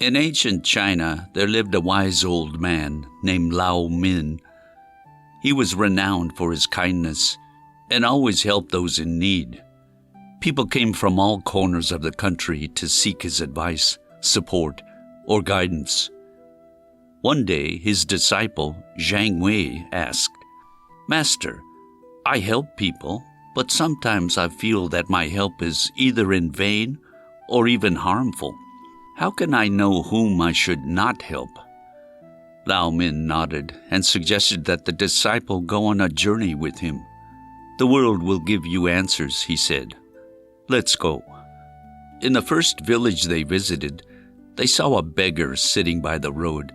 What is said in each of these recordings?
In ancient China, there lived a wise old man named Lao Min. He was renowned for his kindness and always helped those in need. People came from all corners of the country to seek his advice, support, or guidance. One day, his disciple, Zhang Wei, asked, "Master, I help people, but sometimes I feel that my help is either in vain or even harmful. How can I know whom I should not help?" Lao Min nodded and suggested that the disciple go on a journey with him. "The world will give you answers," he said. "Let's go." In the first village they visited, they saw a beggar sitting by the road.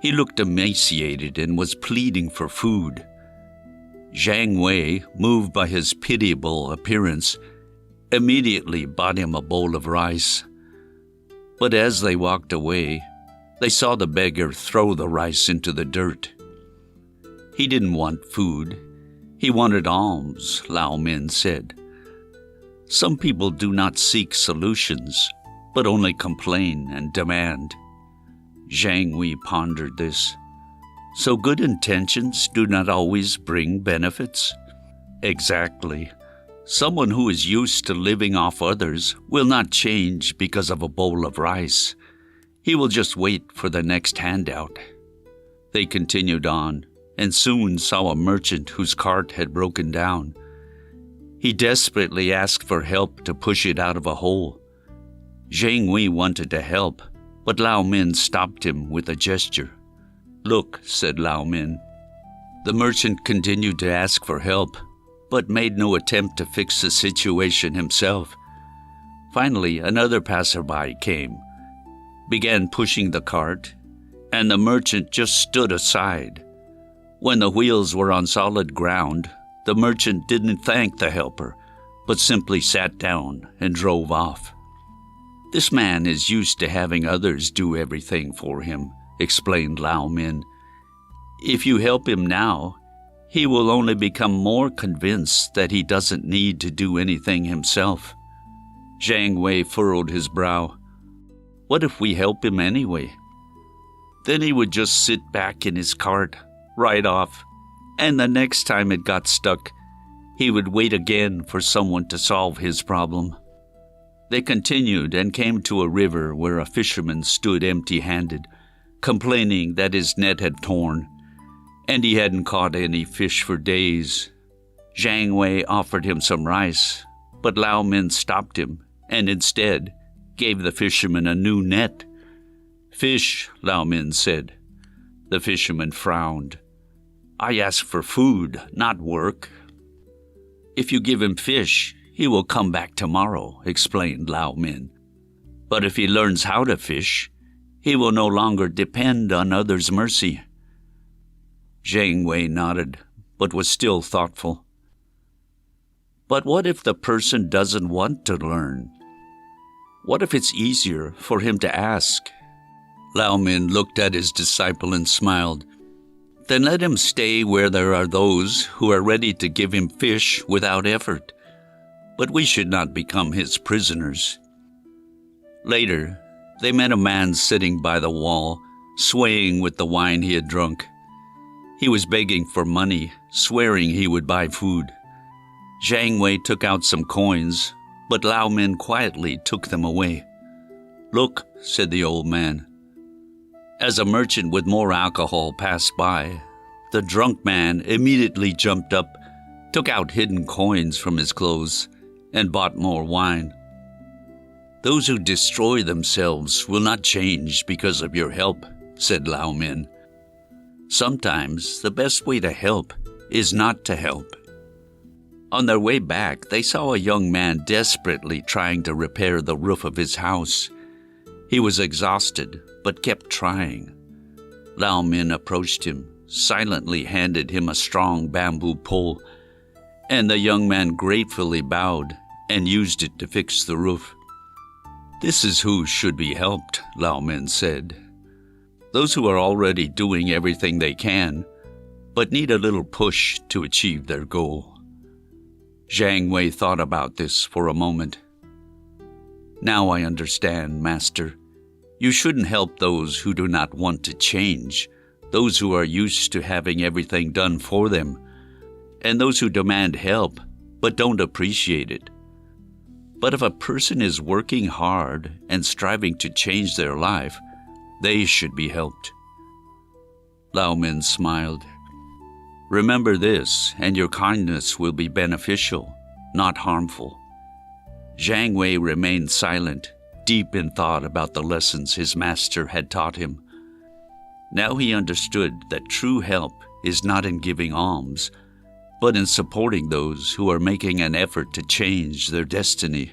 He looked emaciated and was pleading for food. Zhang Wei, moved by his pitiable appearance, immediately bought him a bowl of rice. But as they walked away, they saw the beggar throw the rice into the dirt. He didn't want food. He wanted alms, Lao Min said. Some people do not seek solutions, but only complain and demand. Zhang Wei pondered this. So good intentions do not always bring benefits? Exactly. Someone who is used to living off others will not change because of a bowl of rice. He will just wait for the next handout. They continued on, and soon saw a merchant whose cart had broken down. He desperately asked for help to push it out of a hole. Zhang Wei wanted to help, but Lao Min stopped him with a gesture. "Look," said Lao Min. The merchant continued to ask for help, but made no attempt to fix the situation himself. Finally, another passerby came, began pushing the cart, and the merchant just stood aside. When the wheels were on solid ground, the merchant didn't thank the helper, but simply sat down and drove off. "This man is used to having others do everything for him," explained Lao Min. "If you help him now, he will only become more convinced that he doesn't need to do anything himself." Zhang Wei furrowed his brow. "What if we help him anyway?" "Then he would just sit back in his cart, ride off, and the next time it got stuck, he would wait again for someone to solve his problem." They continued and came to a river where a fisherman stood empty-handed, complaining that his net had torn, and he hadn't caught any fish for days. Zhang Wei offered him some rice, but Lao Min stopped him and instead gave the fisherman a new net. "Fish," Lao Min said. The fisherman frowned. "I ask for food, not work." "If you give him fish, he will come back tomorrow," explained Lao Min. "But if he learns how to fish, he will no longer depend on others' mercy." Zhang Wei nodded, but was still thoughtful. "But what if the person doesn't want to learn? What if it's easier for him to ask?" Lao Min looked at his disciple and smiled. "Then let him stay where there are those who are ready to give him fish without effort. But we should not become his prisoners." Later, they met a man sitting by the wall, swaying with the wine he had drunk. He was begging for money, swearing he would buy food. Zhang Wei took out some coins, but Lao Min quietly took them away. "Look," said the old man. As a merchant with more alcohol passed by, the drunk man immediately jumped up, took out hidden coins from his clothes, and bought more wine. "Those who destroy themselves will not change because of your help," said Lao Min. "Sometimes the best way to help is not to help." On their way back, they saw a young man desperately trying to repair the roof of his house. He was exhausted, but kept trying. Lao Min approached him, silently handed him a strong bamboo pole, and the young man gratefully bowed and used it to fix the roof. "This is who should be helped," Lao Min said. "Those who are already doing everything they can, but need a little push to achieve their goal." Zhang Wei thought about this for a moment. "Now I understand, Master. You shouldn't help those who do not want to change, those who are used to having everything done for them, and those who demand help but don't appreciate it. But if a person is working hard and striving to change their life, they should be helped. Lao Min smiled. Remember this, and your kindness will be beneficial, not harmful. Zhang Wei remained silent, deep in thought about the lessons his master had taught him. Now he understood that true help is not in giving alms, but in supporting those who are making an effort to change their destiny.